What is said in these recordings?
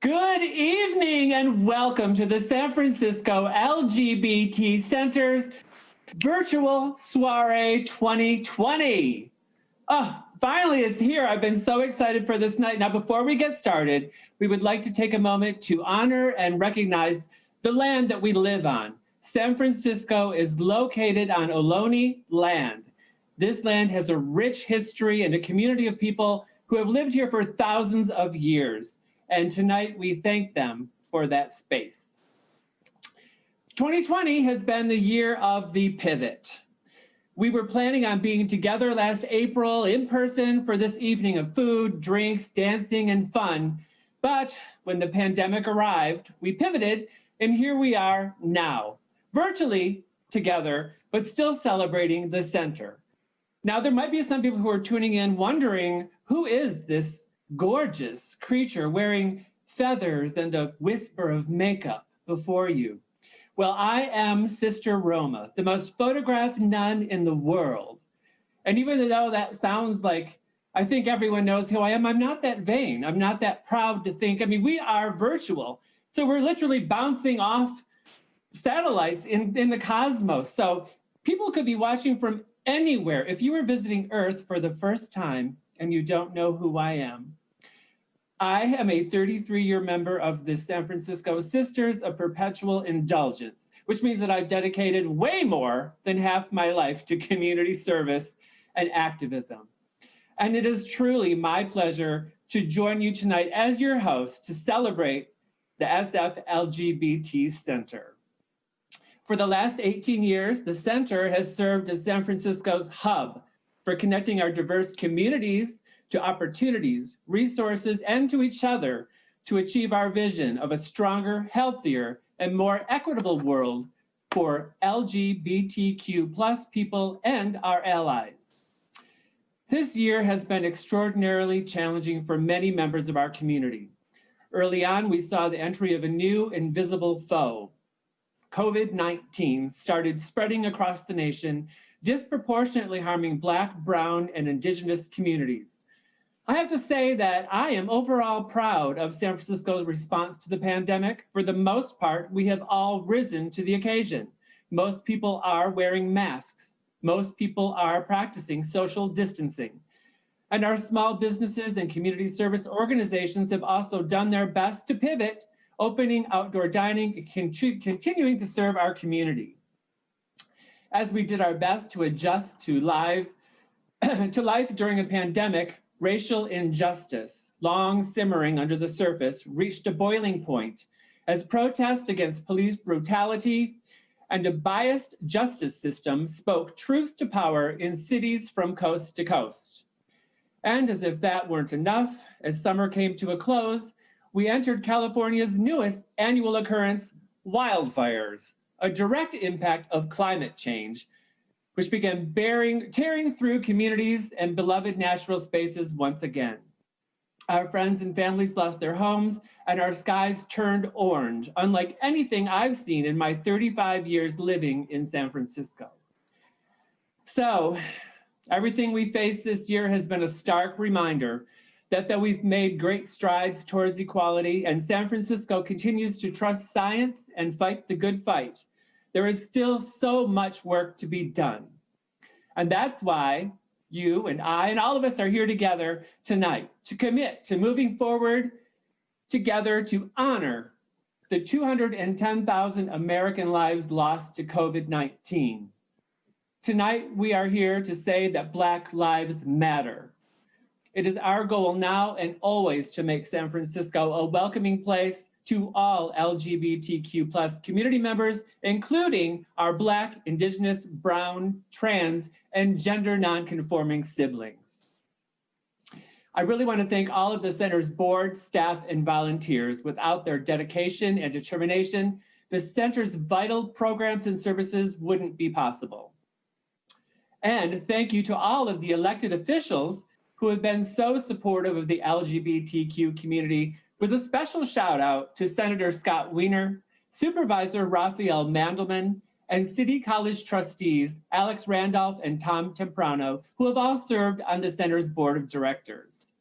Good evening and welcome to the San Francisco LGBT Center's virtual Soiree 2020. Oh, finally it's here. I've been so excited for this night. Now, before we get started, we would like to take a moment to honor and recognize the land that we live on. San Francisco is located on Ohlone land. This land has a rich history and a community of people who have lived here for thousands of years. And tonight we thank them for that space. 2020 has been the year of the pivot. We were planning on being together last April in person for this evening of food, drinks, dancing, and fun. But when the pandemic arrived, we pivoted, and here we are now, virtually together, but still celebrating the center. Now, there might be some people who are tuning in wondering, who is this gorgeous creature wearing feathers and a whisper of makeup before you? Well, I am Sister Roma, the most photographed nun in the world. And even though that sounds like I think everyone knows who I am, I'm not that vain. I'm not that proud to think. I mean, we are virtual. So we're literally bouncing off satellites in the cosmos. So people could be watching from anywhere. If you were visiting Earth for the first time and you don't know who I am a 33-year member of the San Francisco Sisters of Perpetual Indulgence, which means that I've dedicated way more than half my life to community service and activism. And it is truly my pleasure to join you tonight as your host to celebrate the SF LGBT Center. For the last 18 years, the center has served as San Francisco's hub for connecting our diverse communities to opportunities, resources, and to each other to achieve our vision of a stronger, healthier, and more equitable world for LGBTQ+ people and our allies. This year has been extraordinarily challenging for many members of our community. Early on, we saw the entry of a new invisible foe. COVID-19 started spreading across the nation, disproportionately harming Black, Brown, and Indigenous communities. I have to say that I am overall proud of San Francisco's response to the pandemic. For the most part, we have all risen to the occasion. Most people are wearing masks. Most people are practicing social distancing. And our small businesses and community service organizations have also done their best to pivot, opening outdoor dining, continuing to serve our community. As we did our best to adjust to life during a pandemic, racial injustice, long simmering under the surface, reached a boiling point as protests against police brutality and a biased justice system spoke truth to power in cities from coast to coast. And as if that weren't enough, as summer came to a close, we entered California's newest annual occurrence, wildfires, a direct impact of climate change, which began tearing through communities and beloved natural spaces once again. Our friends and families lost their homes, and our skies turned orange, unlike anything I've seen in my 35 years living in San Francisco. So, everything we faced this year has been a stark reminder that though we've made great strides towards equality and San Francisco continues to trust science and fight the good fight, there is still so much work to be done. And that's why you and I and all of us are here together tonight to commit to moving forward together to honor the 210,000 American lives lost to COVID-19. Tonight, we are here to say that Black lives matter. It is our goal now and always to make San Francisco a welcoming place to all LGBTQ+ community members, including our Black, Indigenous, Brown, trans, and gender nonconforming siblings. I really want to thank all of the center's board, staff, and volunteers. Without their dedication and determination, the center's vital programs and services wouldn't be possible. And thank you to all of the elected officials who have been so supportive of the LGBTQ community, with a special shout out to Senator Scott Wiener, Supervisor Raphael Mandelman, and City College trustees Alex Randolph and Tom Temprano, who have all served on the center's board of directors.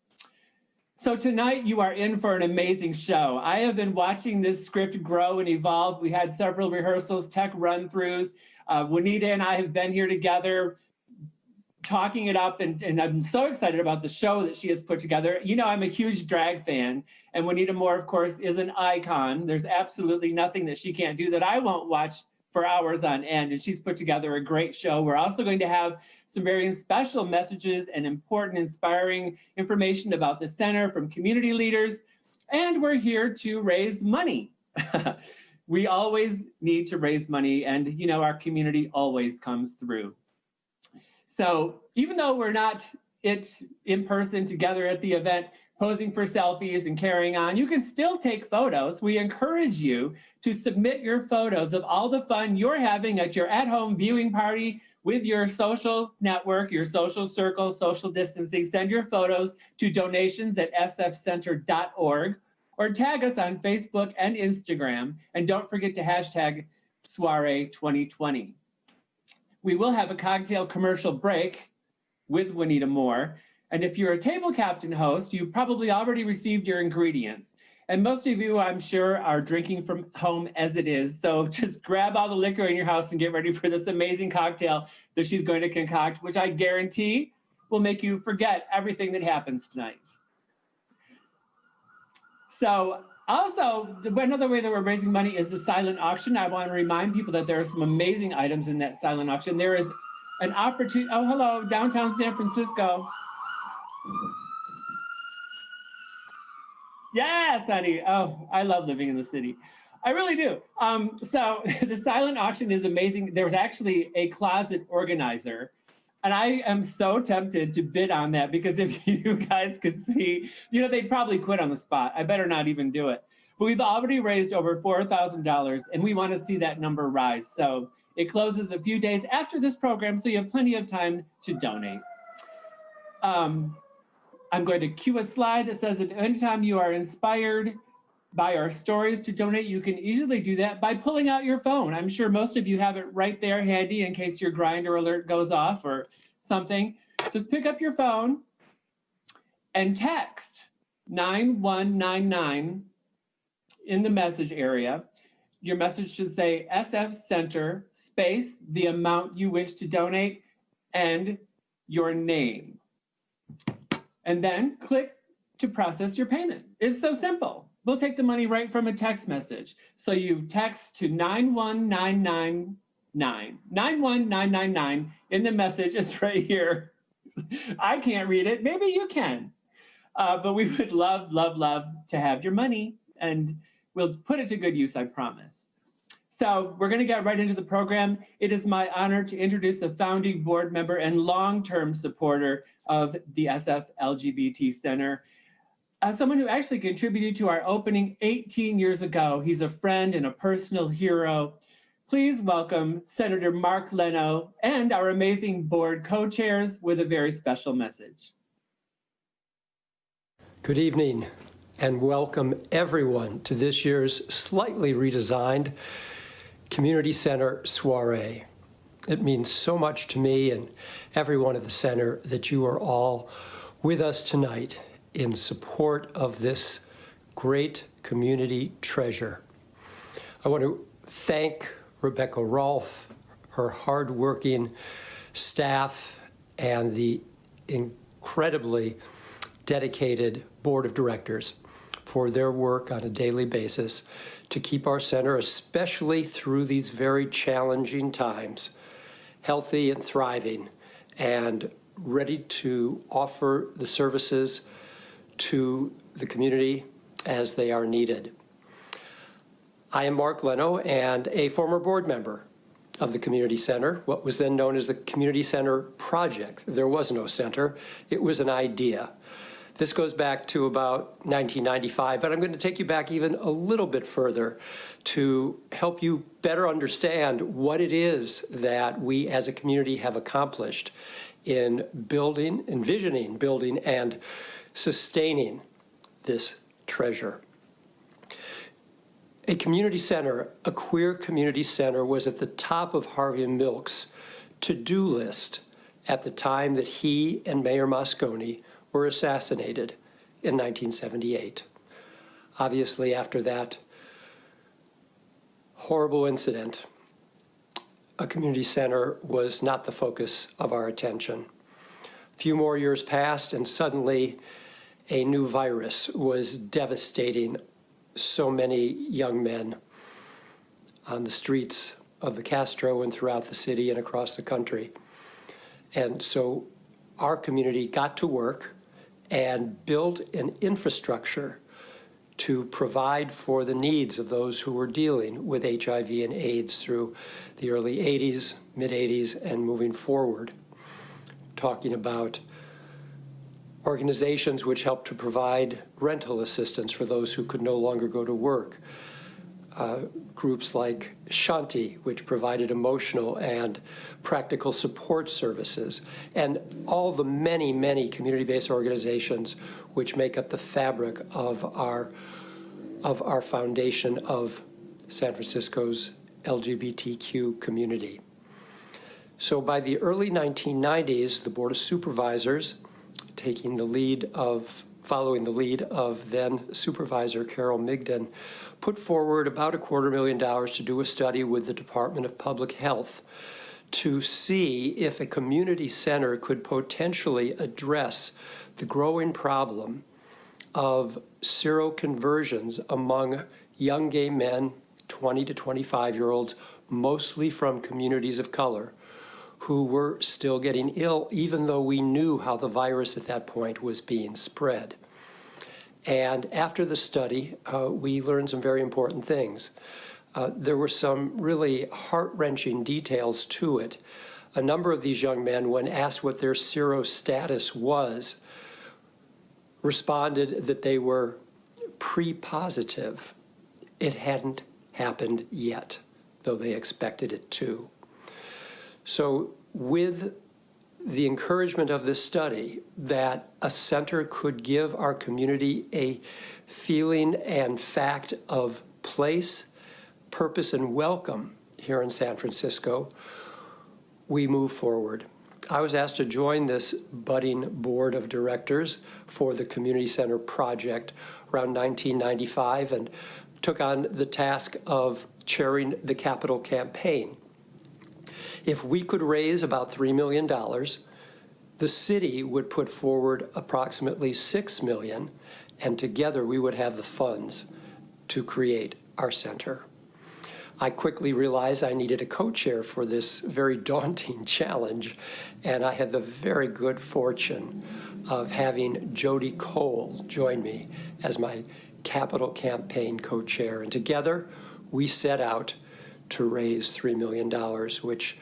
So tonight you are in for an amazing show. I have been watching this script grow and evolve. We had several rehearsals, tech run-throughs. Juanita and I have been here together talking it up, and I'm so excited about the show that she has put together. You know, I'm a huge drag fan, and Juanita Moore, of course, is an icon. There's absolutely nothing that she can't do that I won't watch for hours on end, and she's put together a great show. We're also going to have some very special messages and important, inspiring information about the center from community leaders, and we're here to raise money. We always need to raise money, and you know, our community always comes through. So even though we're not in person together at the event, posing for selfies and carrying on, you can still take photos. We encourage you to submit your photos of all the fun you're having at your at-home viewing party with your social network, your social circle, social distancing. Send your photos to donations@sfcenter.org or tag us on Facebook and Instagram. And don't forget to hashtag Soiree 2020. We will have a cocktail commercial break with Juanita Moore. And if you're a table captain host, you probably already received your ingredients. And most of you, I'm sure, are drinking from home as it is. So just grab all the liquor in your house and get ready for this amazing cocktail that she's going to concoct, which I guarantee will make you forget everything that happens tonight. So also, another way that we're raising money is the silent auction. I want to remind people that there are some amazing items in that silent auction. There is an opportunity. Oh, hello, downtown San Francisco. Yes, honey. Oh, I love living in the city. I really do. So the silent auction is amazing. There's actually a closet organizer, and I am so tempted to bid on that, because if you guys could see, you know, they'd probably quit on the spot. I better not even do it. But we've already raised over $4,000, and we want to see that number rise. So it closes a few days after this program, so you have plenty of time to donate. I'm going to cue a slide that says that anytime you are inspired by our stories to donate, you can easily do that by pulling out your phone. I'm sure most of you have it right there handy in case your grinder alert goes off or something. Just pick up your phone and text 9199 in the message area. Your message should say SF Center space the amount you wish to donate and your name. And then click to process your payment. It's so simple. We'll take the money right from a text message. So you text to 91999 in the message. It's right here. I can't read it. Maybe you can. But we would love, love, love to have your money, and we'll put it to good use, I promise. So we're going to get right into the program. It is my honor to introduce a founding board member and long-term supporter of the SF LGBT Center, someone who actually contributed to our opening 18 years ago. He's a friend and a personal hero. Please welcome Senator Mark Leno and our amazing board co-chairs with a very special message. Good evening, and welcome everyone to this year's slightly redesigned Community Center Soiree. It means so much to me and everyone at the center that you are all with us tonight in support of this great community treasure. I want to thank Rebecca Rolfe, her hardworking staff, and the incredibly dedicated board of directors for their work on a daily basis to keep our center, especially through these very challenging times, healthy and thriving, and ready to offer the services to the community as they are needed. I am Mark Leno, and a former board member of the Community Center, what was then known as the Community Center Project. There was no center, it was an idea. This goes back to about 1995, but I'm going to take you back even a little bit further to help you better understand what it is that we as a community have accomplished in building, envisioning, building, and sustaining this treasure. A community center, a queer community center, was at the top of Harvey Milk's to-do list at the time that he and Mayor Moscone were assassinated in 1978. Obviously, after that horrible incident, a community center was not the focus of our attention. A few more years passed, and suddenly a new virus was devastating so many young men on the streets of the Castro and throughout the city and across the country. And so our community got to work and built an infrastructure to provide for the needs of those who were dealing with HIV and AIDS through the early 80s, mid-80s, and moving forward, talking about organizations which helped to provide rental assistance for those who could no longer go to work, groups like Shanti, which provided emotional and practical support services, and all the many, many community-based organizations which make up the fabric of our foundation of San Francisco's LGBTQ community. So by the early 1990s, the Board of Supervisors, following the lead of then Supervisor Carol Migden, put forward about $250,000 to do a study with the Department of Public Health to see if a community center could potentially address the growing problem of seroconversions among young gay men, 20 to 25-year-olds, mostly from communities of color, who were still getting ill, even though we knew how the virus at that point was being spread. And after the study, we learned some very important things. There were some really heart-wrenching details to it. A number of these young men, when asked what their serostatus was, responded that they were pre-positive. It hadn't happened yet, though they expected it to. So with the encouragement of this study that a center could give our community a feeling and fact of place, purpose, and welcome here in San Francisco, we move forward. I was asked to join this budding board of directors for the community center project around 1995 and took on the task of chairing the capital campaign. If we could raise about $3 million, the city would put forward approximately $6 million, and together we would have the funds to create our center. I quickly realized I needed a co-chair for this very daunting challenge, and I had the very good fortune of having Jody Cole join me as my capital campaign co-chair, and together we set out to raise $3 million, which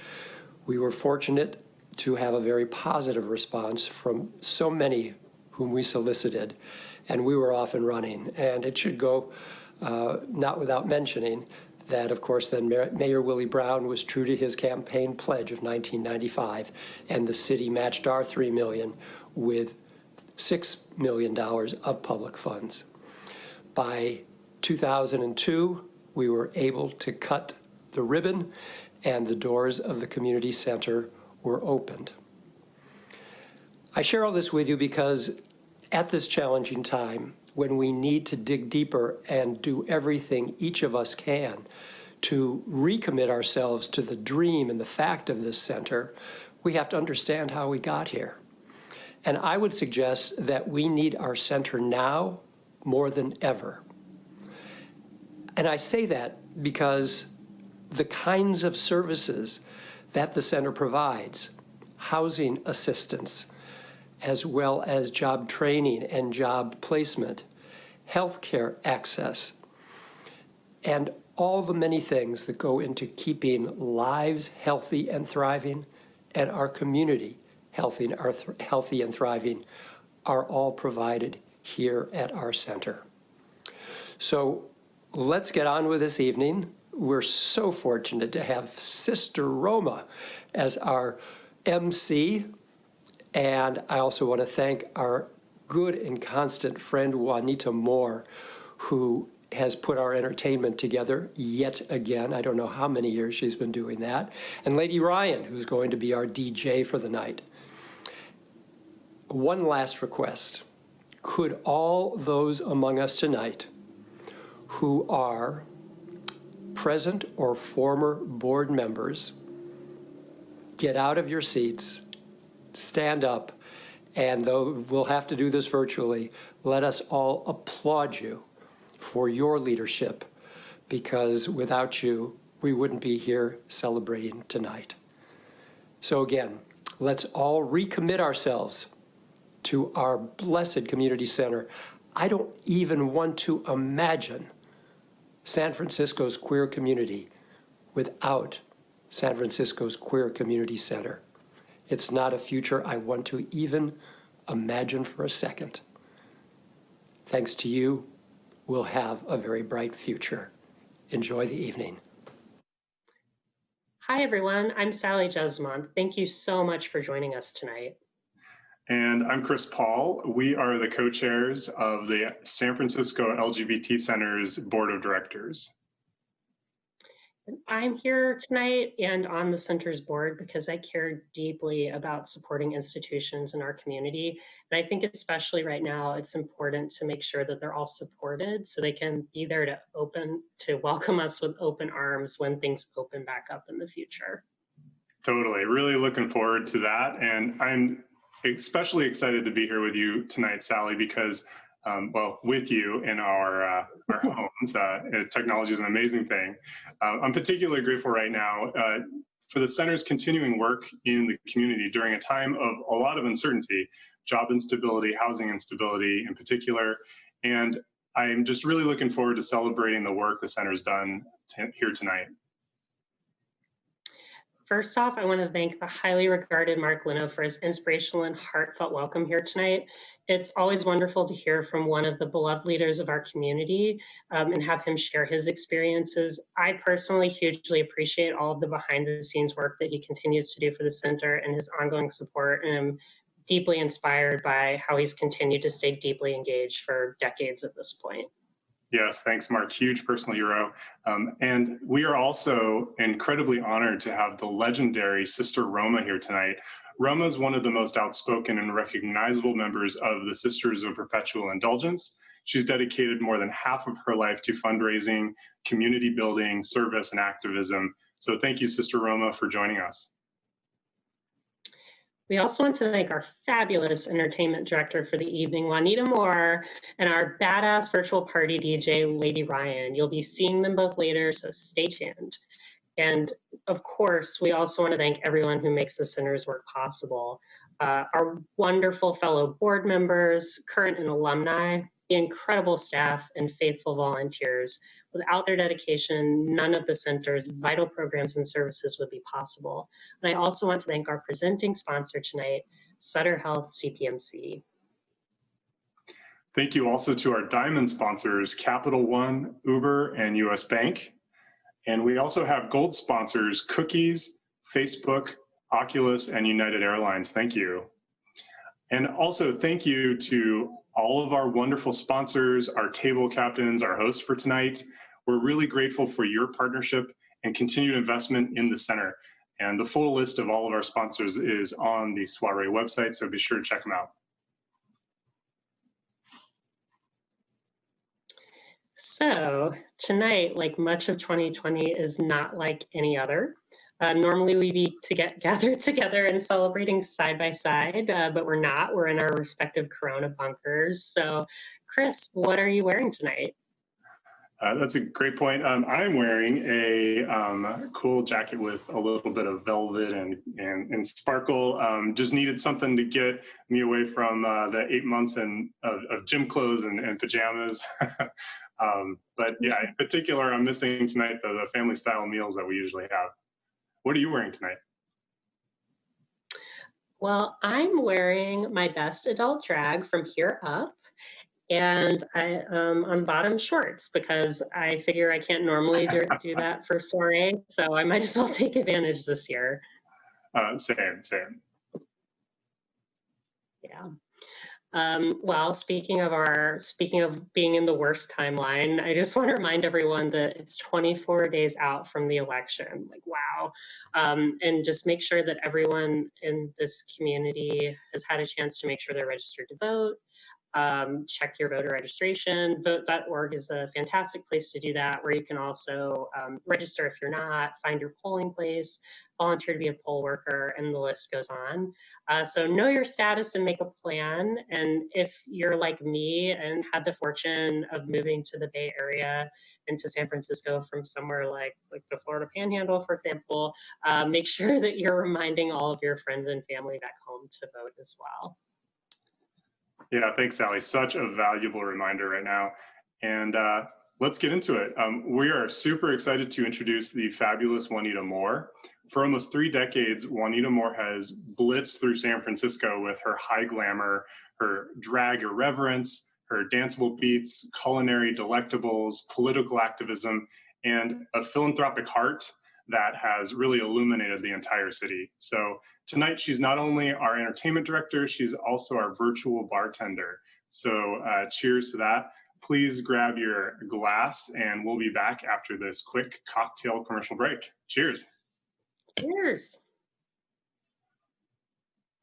we were fortunate to have a very positive response from so many whom we solicited, and we were off and running. And it should go not without mentioning that, of course, then Mayor Willie Brown was true to his campaign pledge of 1995, and the city matched our $3 million with $6 million of public funds. By 2002, we were able to cut the ribbon, and the doors of the community center were opened. I share all this with you because at this challenging time, when we need to dig deeper and do everything each of us can to recommit ourselves to the dream and the fact of this center, we have to understand how we got here. And I would suggest that we need our center now more than ever. And I say that because the kinds of services that the center provides, housing assistance, as well as job training and job placement, healthcare access, and all the many things that go into keeping lives healthy and thriving, and our community healthy and thriving, are all provided here at our center. So let's get on with this evening. We're so fortunate to have Sister Roma as our MC. And I also want to thank our good and constant friend, Juanita Moore, who has put our entertainment together yet again. I don't know how many years she's been doing that. And Lady Ryan, who's going to be our DJ for the night. One last request. Could all those among us tonight who are present or former board members get out of your seats, stand up, and though we'll have to do this virtually, let us all applaud you for your leadership, because without you, we wouldn't be here celebrating tonight. So again, let's all recommit ourselves to our blessed community center. I don't even want to imagine San Francisco's queer community without San Francisco's Queer Community Center. It's not a future I want to even imagine for a second. Thanks to you, we'll have a very bright future. Enjoy the evening. Hi, everyone. I'm Sally Jesmond. Thank you so much for joining us tonight. And I'm Chris Paul. We are the co-chairs of the San Francisco LGBT Center's Board of Directors. I'm here tonight and on the center's board because I care deeply about supporting institutions in our community. And I think especially right now, it's important to make sure that they're all supported so they can be there to welcome us with open arms when things open back up in the future. Totally, really looking forward to that. And I'm especially excited to be here with you tonight, Sally, because well, with you in our homes. Technology is an amazing thing. I'm particularly grateful right now for the center's continuing work in the community during a time of a lot of uncertainty, job instability, housing instability in particular. And I'm just really looking forward to celebrating the work the center's done here tonight. First off, I want to thank the highly regarded Mark Lino for his inspirational and heartfelt welcome here tonight. It's always wonderful to hear from one of the beloved leaders of our community and have him share his experiences. I personally hugely appreciate all of the behind the scenes work that he continues to do for the center and his ongoing support, and I'm deeply inspired by how he's continued to stay deeply engaged for decades at this point. Yes, thanks, Mark. Huge personal hero. And we are also incredibly honored to have the legendary Sister Roma here tonight. Roma is one of the most outspoken and recognizable members of the Sisters of Perpetual Indulgence. She's dedicated more than half of her life to fundraising, community building, service, and activism. So thank you, Sister Roma, for joining us. We also want to thank our fabulous entertainment director for the evening, Juanita Moore, and our badass virtual party DJ, Lady Ryan. You'll be seeing them both later, so stay tuned. And of course, we also want to thank everyone who makes the center's work possible. Our wonderful fellow board members, current and alumni, the incredible staff, and faithful volunteers. Without their dedication, none of the center's vital programs and services would be possible. And I also want to thank our presenting sponsor tonight, Sutter Health CPMC. Thank you also to our diamond sponsors, Capital One, Uber, and US Bank. And we also have gold sponsors, Cookies, Facebook, Oculus, and United Airlines. Thank you. And also thank you to all of our wonderful sponsors, our table captains, our hosts for tonight. We're really grateful for your partnership and continued investment in the center. And the full list of all of our sponsors is on the Soiree website, so be sure to check them out. So tonight, like much of 2020, is not like any other. Normally we'd be gathered together and celebrating side by side, but we're not. We're in our respective Corona bunkers. So Chris, what are you wearing tonight? That's a great point. I'm wearing a cool jacket with a little bit of velvet and sparkle. Just needed something to get me away from the 8 months of gym clothes and pajamas. But yeah, in particular, I'm missing tonight the family style meals that we usually have. What are you wearing tonight? Well, I'm wearing my best adult drag from here up. And I on bottom shorts because I figure I can't normally do that for Soiree, so I might as well take advantage this year. Same. Yeah. Well, speaking of being in the worst timeline, I just want to remind everyone that it's 24 days out from the election. Like, wow. And just make sure that everyone in this community has had a chance to make sure they're registered to vote. check your voter registration. Vote.org is a fantastic place to do that, where you can also register if you're not, find your polling place, volunteer to be a poll worker, and the list goes on. So know your status and make a plan. And if you're like me and had the fortune of moving to the Bay Area and to San Francisco from somewhere like the Florida Panhandle, for example, make sure that you're reminding all of your friends and family back home to vote as well. Yeah, thanks, Sally. Such a valuable reminder right now. And let's get into it. We are super excited to introduce the fabulous Juanita Moore. For almost 3 decades, Juanita Moore has blitzed through San Francisco with her high glamour, her drag irreverence, her danceable beats, culinary delectables, political activism, and a philanthropic heart that has really illuminated the entire city. So tonight, she's not only our entertainment director, she's also our virtual bartender. So cheers to that. Please grab your glass and we'll be back after this quick cocktail commercial break. Cheers. Cheers.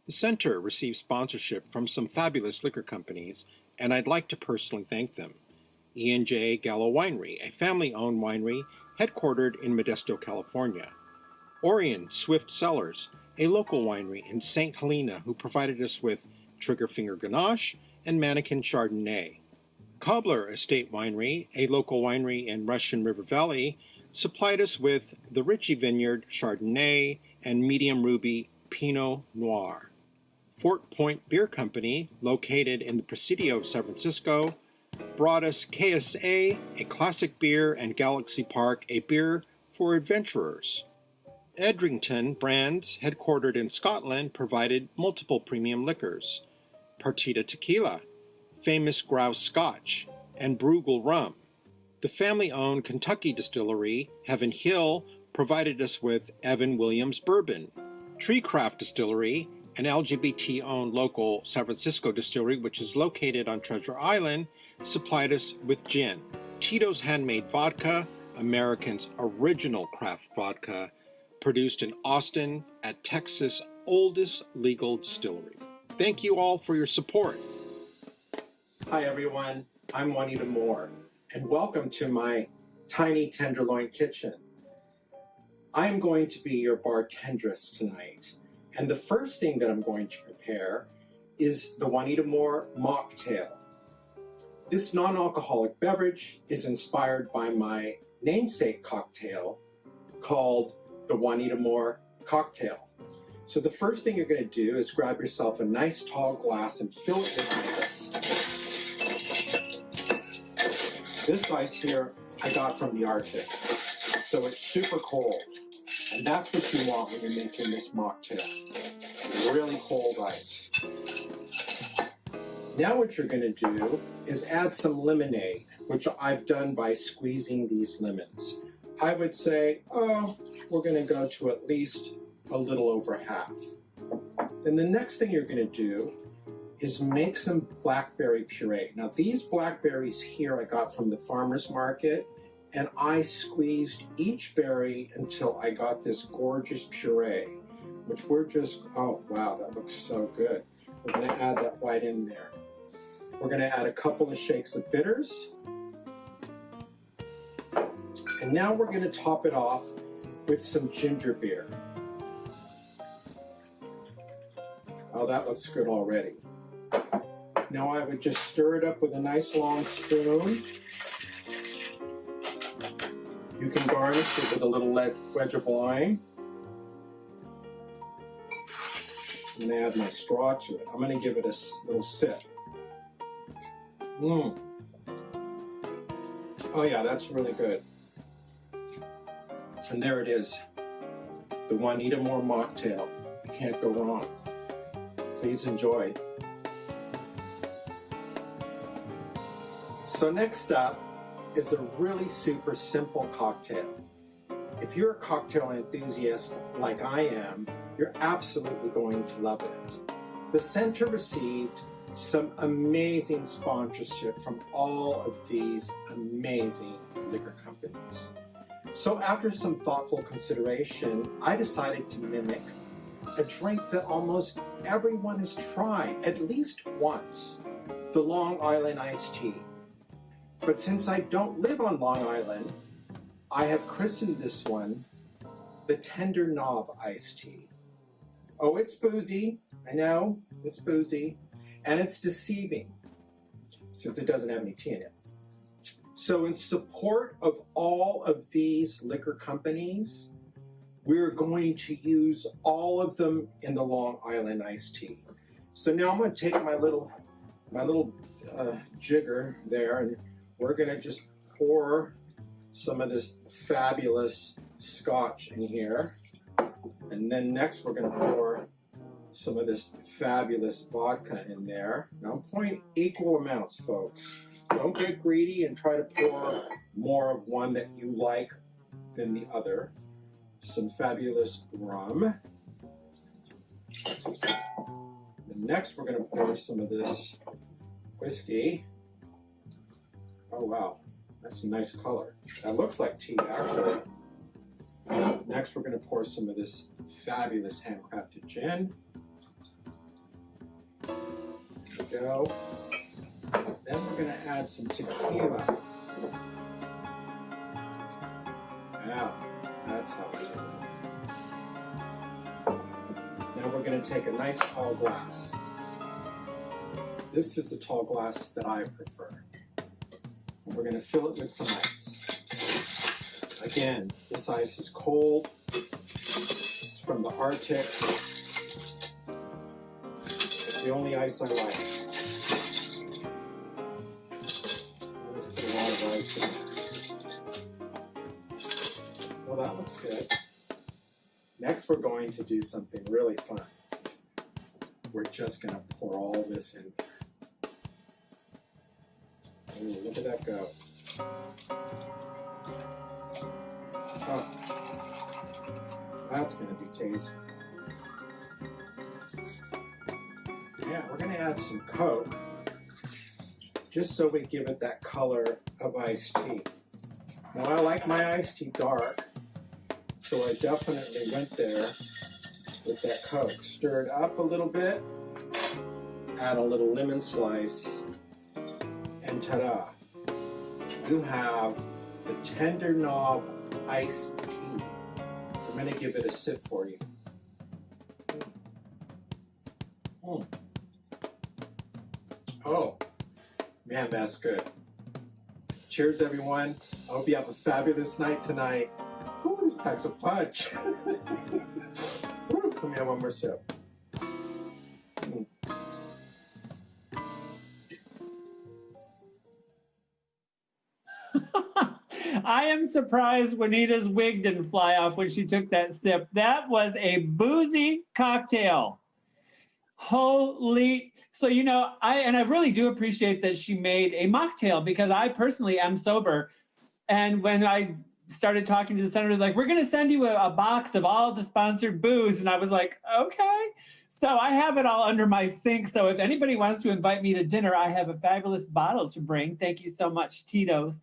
The center receives sponsorship from some fabulous liquor companies, and I'd like to personally thank them. E&J Gallo Winery, a family-owned winery headquartered in Modesto, California. Orion Swift Cellars, a local winery in St. Helena who provided us with Triggerfinger Grenache and Mannequin Chardonnay. Cobbler Estate Winery, a local winery in Russian River Valley, supplied us with the Ritchie Vineyard Chardonnay and Medium Ruby Pinot Noir. Fort Point Beer Company, located in the Presidio of San Francisco, brought us KSA, a classic beer, and Galaxy Park, a beer for adventurers. Edrington Brands, headquartered in Scotland, provided multiple premium liquors. Partida Tequila, Famous Grouse Scotch, and Bruegel Rum. The family-owned Kentucky distillery, Heaven Hill, provided us with Evan Williams Bourbon. Treecraft Distillery, an LGBT-owned local San Francisco distillery which is located on Treasure Island, supplied us with gin. Tito's Handmade Vodka, American's original craft vodka, produced in Austin at Texas' oldest legal distillery. Thank you all for your support. Hi everyone, I'm Juanita Moore, and welcome to my tiny tenderloin kitchen. I'm going to be your bartendress tonight, and the first thing that I'm going to prepare is the Juanita Moore mocktail. This non-alcoholic beverage is inspired by my namesake cocktail called the Juanita Moore cocktail. So the first thing you're going to do is grab yourself a nice tall glass and fill it with ice. This ice here I got from the Arctic, so it's super cold. And that's what you want when you're making this mocktail. Really cold ice. Now what you're going to do is add some lemonade, which I've done by squeezing these lemons. I would say, we're going to go to at least a little over half. Then the next thing you're going to do is make some blackberry puree. Now these blackberries here I got from the farmer's market, and I squeezed each berry until I got this gorgeous puree, which we're just, oh wow, that looks so good. We're going to add that right in there. We're going to add a couple of shakes of bitters. And now we're going to top it off with some ginger beer. Oh, that looks good already. Now I would just stir it up with a nice long spoon. You can garnish it with a little wedge of lime. I'm going to add my straw to it. I'm going to give it a little sip. Oh yeah, that's really good. And there it is, the Juanita Moore mocktail. You can't go wrong. Please enjoy. So next up is a really super simple cocktail. If you're a cocktail enthusiast like I am, you're absolutely going to love it. The center received some amazing sponsorship from all of these amazing liquor companies. So after some thoughtful consideration, I decided to mimic a drink that almost everyone has tried at least once. the Long Island iced tea. But since I don't live on Long Island, I have christened this one the Tender Knob iced tea. Oh, it's boozy. I know, it's boozy. And it's deceiving, since it doesn't have any tea in it. So in support of all of these liquor companies, we're going to use all of them in the Long Island iced tea. So now I'm going to take my little jigger there, and we're going to just pour some of this fabulous scotch in here. And then next we're going to pour some of this fabulous vodka in there. Now I'm pouring equal amounts, folks. Don't get greedy and try to pour more of one that you like than the other. Some fabulous rum. And next we're going to pour some of this whiskey. Oh wow, that's a nice color. That looks like tea, actually. Next we're going to pour some of this fabulous handcrafted gin. There we go. Then we're going to add some tequila. Yeah, that's how we do it. Now we're going to take a nice tall glass. This is the tall glass that I prefer. And we're going to fill it with some ice. Again, this ice is cold. It's from the Arctic. It's the only ice I like. Let's put a lot of ice in there. Well, that looks good. Next, we're going to do something really fun. We're just going to pour all this in there. Ooh, look at that go. Oh, that's going to be tasty. Yeah, we're going to add some Coke, just so we give it that color of iced tea. Now, I like my iced tea dark, so I definitely went there with that Coke. Stir it up a little bit, add a little lemon slice, and ta-da! You have the Tender Knob iced tea. I'm going to give it a sip for you. Oh, man, that's good. Cheers, everyone. I hope you have a fabulous night tonight. Ooh, this packs a punch. Ooh, let me have one more sip. I am surprised Juanita's wig didn't fly off when she took that sip. That was a boozy cocktail. Holy. So, you know, I really do appreciate that she made a mocktail, because I personally am sober. And when I started talking to the senator, like, we're going to send you a box of all the sponsored booze. And I was like, okay. So I have it all under my sink. So if anybody wants to invite me to dinner, I have a fabulous bottle to bring. Thank you so much, Tito's.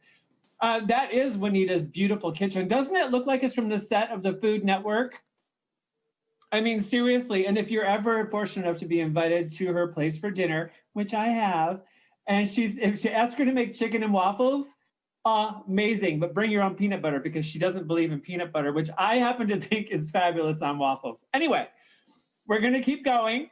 That is Juanita's beautiful kitchen. Doesn't it look like it's from the set of the Food Network? I mean, seriously. And if you're ever fortunate enough to be invited to her place for dinner, which I have, and if she asks her to make chicken and waffles, amazing. But bring your own peanut butter, because she doesn't believe in peanut butter, which I happen to think is fabulous on waffles. Anyway, we're going to keep going.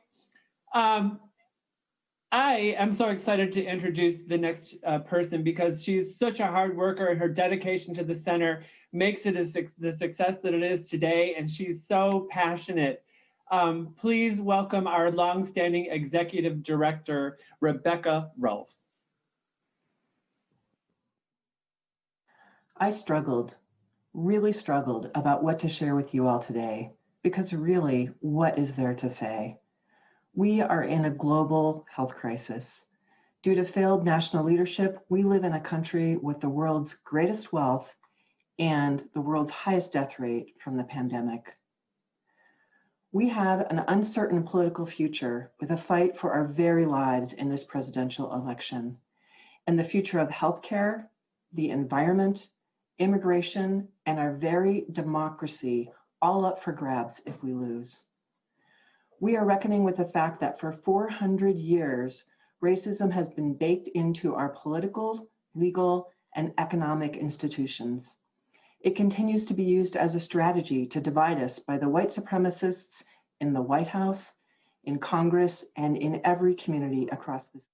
I am so excited to introduce the next person, because she's such a hard worker, and her dedication to the center makes it the success that it is today, and she's so passionate. Please welcome our longstanding executive director, Rebecca Rolfe. I really struggled about what to share with you all today, because really, what is there to say? We are in a global health crisis. Due to failed national leadership, we live in a country with the world's greatest wealth and the world's highest death rate from the pandemic. We have an uncertain political future, with a fight for our very lives in this presidential election, and the future of healthcare, the environment, immigration, and our very democracy all up for grabs if we lose. We are reckoning with the fact that for 400 years, Racism has been baked into our political, legal, and economic institutions. It continues to be used as a strategy to divide us by the white supremacists in the White House, in Congress, and in every community across this.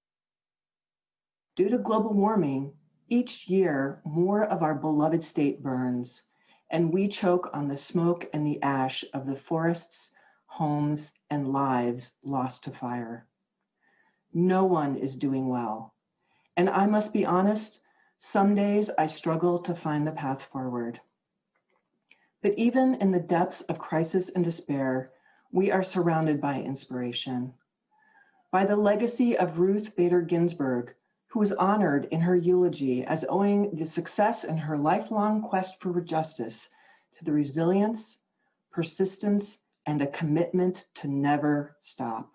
Due to global warming, each year more of our beloved state burns, and we choke on the smoke and the ash of the forests, homes, and lives lost to fire. No one is doing well. And I must be honest, some days I struggle to find the path forward. But even in the depths of crisis and despair, we are surrounded by inspiration. By the legacy of Ruth Bader Ginsburg, who was honored in her eulogy as owing the success in her lifelong quest for justice to the resilience, persistence, and a commitment to never stop.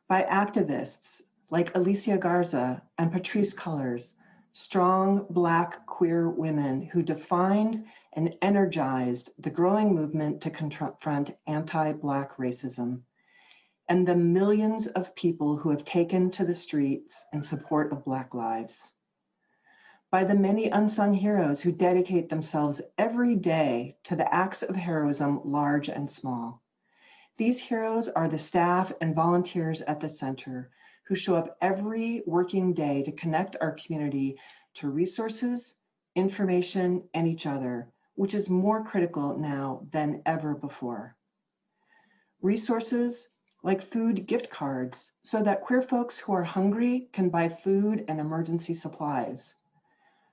By activists like Alicia Garza and Patrisse Cullors, strong Black queer women who defined and energized the growing movement to confront anti-Black racism, and the millions of people who have taken to the streets in support of Black lives. By the many unsung heroes who dedicate themselves every day to the acts of heroism, large and small. These heroes are the staff and volunteers at the center who show up every working day to connect our community to resources, information, and each other, which is more critical now than ever before. Resources like food gift cards so that queer folks who are hungry can buy food and emergency supplies.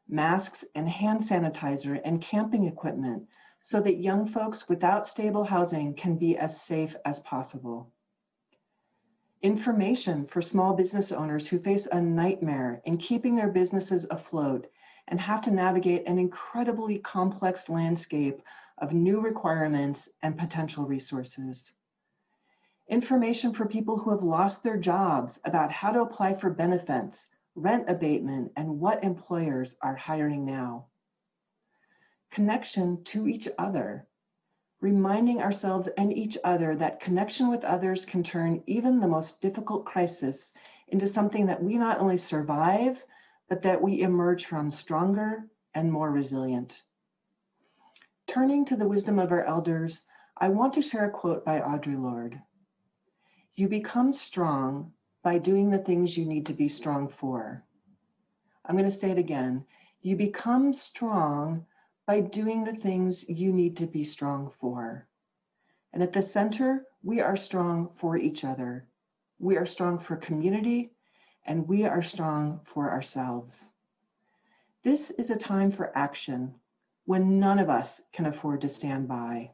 Masks and hand sanitizer and camping equipment so that young folks without stable housing can be as safe as possible. Information for small business owners who face a nightmare in keeping their businesses afloat and have to navigate an incredibly complex landscape of new requirements and potential resources. Information for people who have lost their jobs about how to apply for benefits, rent abatement, and what employers are hiring now. Connection to each other, reminding ourselves and each other that connection with others can turn even the most difficult crisis into something that we not only survive, but that we emerge from stronger and more resilient. Turning to the wisdom of our elders, I want to share a quote by Audre Lorde. You become strong by doing the things you need to be strong for. I'm going to say it again. You become strong by doing the things you need to be strong for. And at the center, we are strong for each other. We are strong for community, and we are strong for ourselves. This is a time for action when none of us can afford to stand by.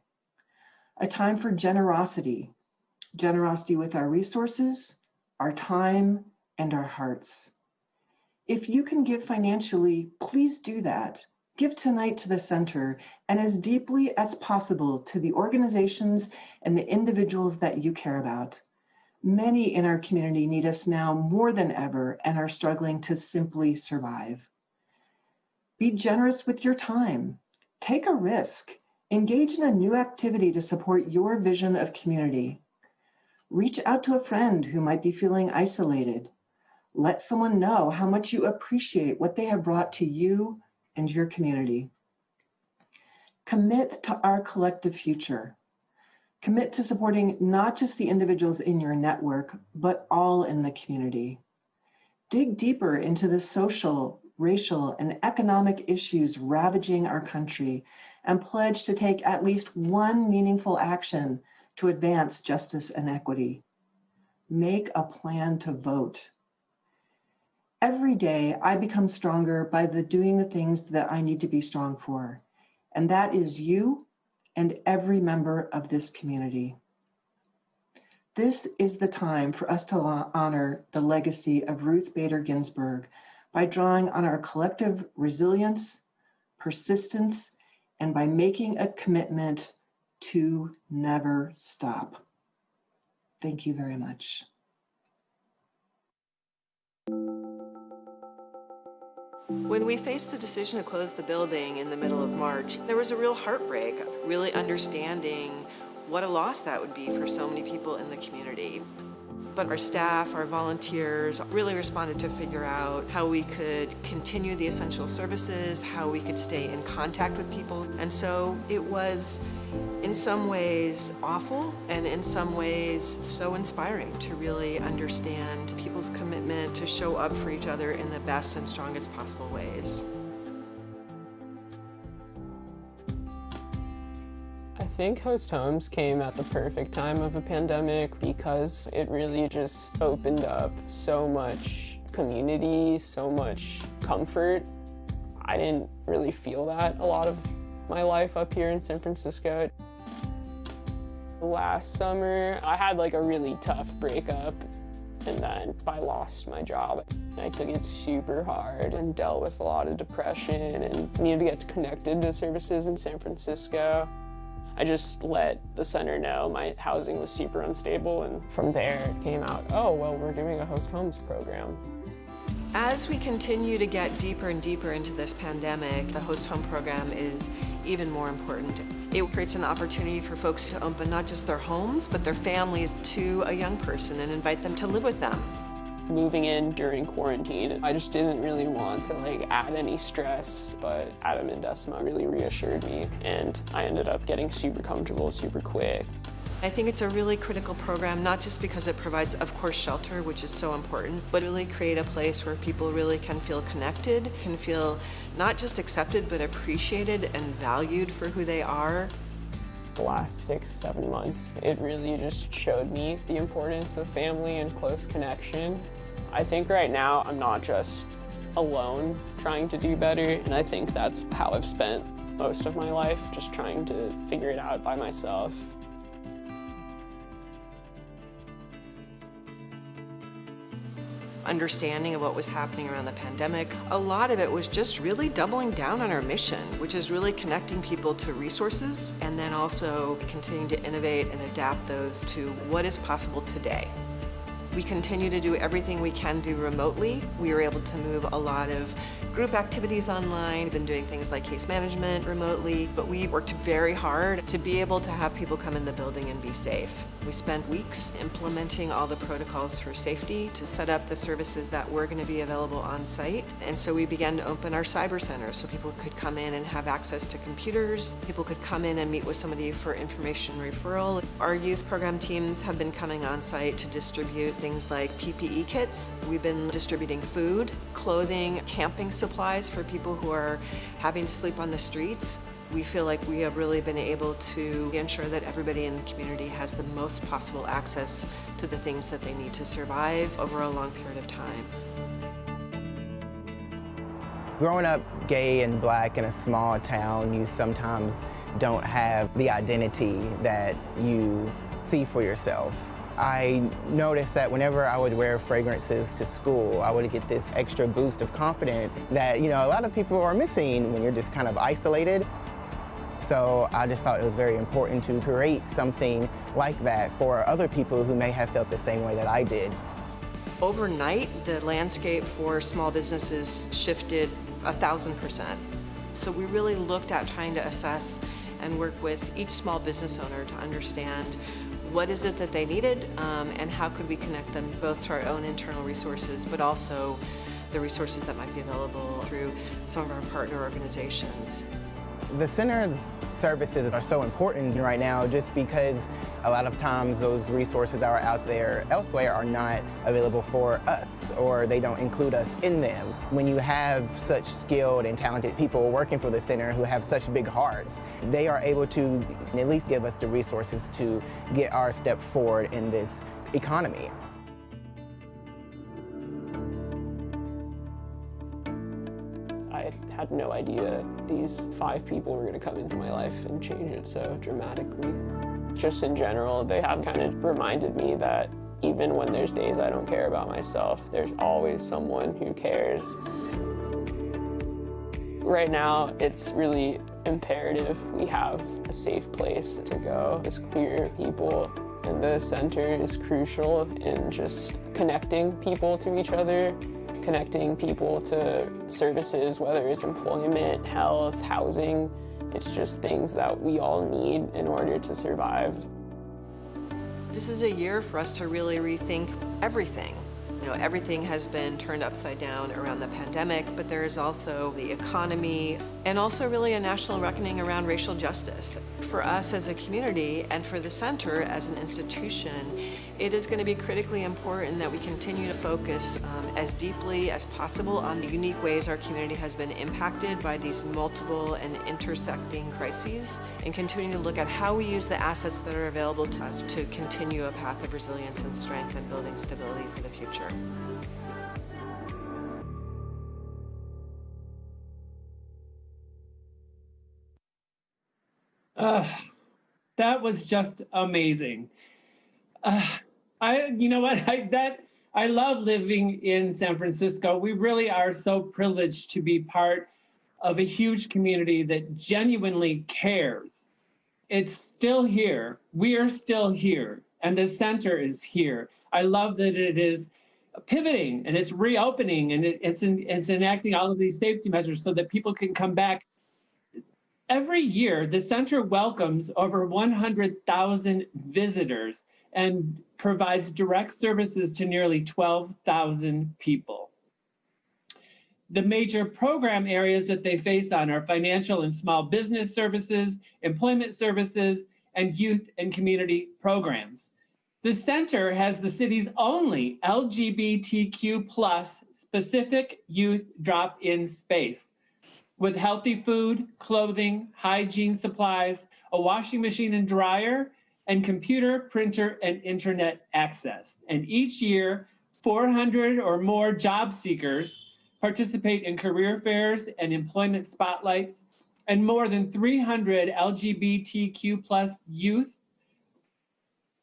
A time for generosity, generosity with our resources, our time, and our hearts. If you can give financially, please do that. Give tonight to the center and as deeply as possible to the organizations and the individuals that you care about. Many in our community need us now more than ever and are struggling to simply survive. Be generous with your time. Take a risk. Engage in a new activity to support your vision of community. Reach out to a friend who might be feeling isolated. Let someone know how much you appreciate what they have brought to you and your community. Commit to our collective future. Commit to supporting not just the individuals in your network, but all in the community. Dig deeper into the social, racial, and economic issues ravaging our country and pledge to take at least one meaningful action to advance justice and equity. Make a plan to vote. Every day, I become stronger by doing the things that I need to be strong for, and that is you and every member of this community. This is the time for us to honor the legacy of Ruth Bader Ginsburg by drawing on our collective resilience, persistence, and by making a commitment to never stop. Thank you very much. When we faced the decision to close the building in the middle of March, there was a real heartbreak, really understanding what a loss that would be for so many people in the community. But our staff, our volunteers really responded to figure out how we could continue the essential services, how we could stay in contact with people. And so it was in some ways awful and in some ways so inspiring to really understand people's commitment to show up for each other in the best and strongest possible ways. I think Host Homes came at the perfect time of a pandemic because it really just opened up so much community, so much comfort. I didn't really feel that a lot of my life up here in San Francisco. Last summer, I had like a really tough breakup, and then I lost my job. I took it super hard and dealt with a lot of depression and needed to get connected to services in San Francisco. I just let the center know my housing was super unstable, and from there it came out, oh, well, we're doing a Host Homes program. As we continue to get deeper and deeper into this pandemic, the Host Home program is even more important. It creates an opportunity for folks to open not just their homes, but their families to a young person and invite them to live with them. Moving in during quarantine, I just didn't really want to add any stress, but Adam and Decima really reassured me, and I ended up getting super comfortable super quick. I think it's a really critical program, not just because it provides, of course, shelter, which is so important, but really create a place where people really can feel connected, can feel not just accepted, but appreciated and valued for who they are. The last 6-7 months, it really just showed me the importance of family and close connection. I think right now I'm not just alone trying to do better, and I think that's how I've spent most of my life, just trying to figure it out by myself. Understanding of what was happening around the pandemic, a lot of it was just really doubling down on our mission, which is really connecting people to resources and then also continuing to innovate and adapt those to what is possible today. We continue to do everything we can do remotely. We were able to move a lot of group activities online. We've been doing things like case management remotely, but we worked very hard to be able to have people come in the building and be safe. We spent weeks implementing all the protocols for safety to set up the services that were going to be available on site. And so we began to open our cyber center so people could come in and have access to computers. People could come in and meet with somebody for information referral. Our youth program teams have been coming on site to distribute things like PPE kits. We've been distributing food, clothing, camping supplies for people who are having to sleep on the streets. We feel like we have really been able to ensure that everybody in the community has the most possible access to the things that they need to survive over a long period of time. Growing up gay and black in a small town, you sometimes don't have the identity that you see for yourself. I noticed that whenever I would wear fragrances to school, I would get this extra boost of confidence that, a lot of people are missing when you're just kind of isolated. So I just thought it was very important to create something like that for other people who may have felt the same way that I did. Overnight, the landscape for small businesses shifted 1,000%. So we really looked at trying to assess and work with each small business owner to understand what is it that they needed and how could we connect them both to our own internal resources, but also the resources that might be available through some of our partner organizations. The center's services are so important right now just because a lot of times those resources that are out there elsewhere are not available for us, or they don't include us in them. When you have such skilled and talented people working for the center who have such big hearts, they are able to at least give us the resources to get our step forward in this economy. I had no idea these 5 people were going to come into my life and change it so dramatically. Just in general, they have kind of reminded me that even when there's days I don't care about myself, there's always someone who cares. Right now, it's really imperative we have a safe place to go as queer people, and the center is crucial in just connecting people to each other, connecting people to services, whether it's employment, health, housing. It's just things that we all need in order to survive. This is a year for us to really rethink everything. You know, everything has been turned upside down around the pandemic, but there is also the economy and also really a national reckoning around racial justice. For us as a community and for the center as an institution, it is going to be critically important that we continue to focus as deeply as possible on the unique ways our community has been impacted by these multiple and intersecting crises, and continue to look at how we use the assets that are available to us to continue a path of resilience and strength and building stability for the future. That was just amazing. You know what? I love living in San Francisco. We really are so privileged to be part of a huge community that genuinely cares. It's still here. We are still here, and the center is here. I love that it is pivoting and it's reopening, and it's enacting all of these safety measures so that people can come back. Every year, the center welcomes over 100,000 visitors and provides direct services to nearly 12,000 people. The major program areas that they face on are financial and small business services, employment services, and youth and community programs. The center has the city's only LGBTQ+ specific youth drop-in space, with healthy food, clothing, hygiene supplies, a washing machine and dryer, and computer, printer, and internet access. And each year, 400 or more job seekers participate in career fairs and employment spotlights, and more than 300 LGBTQ+ youth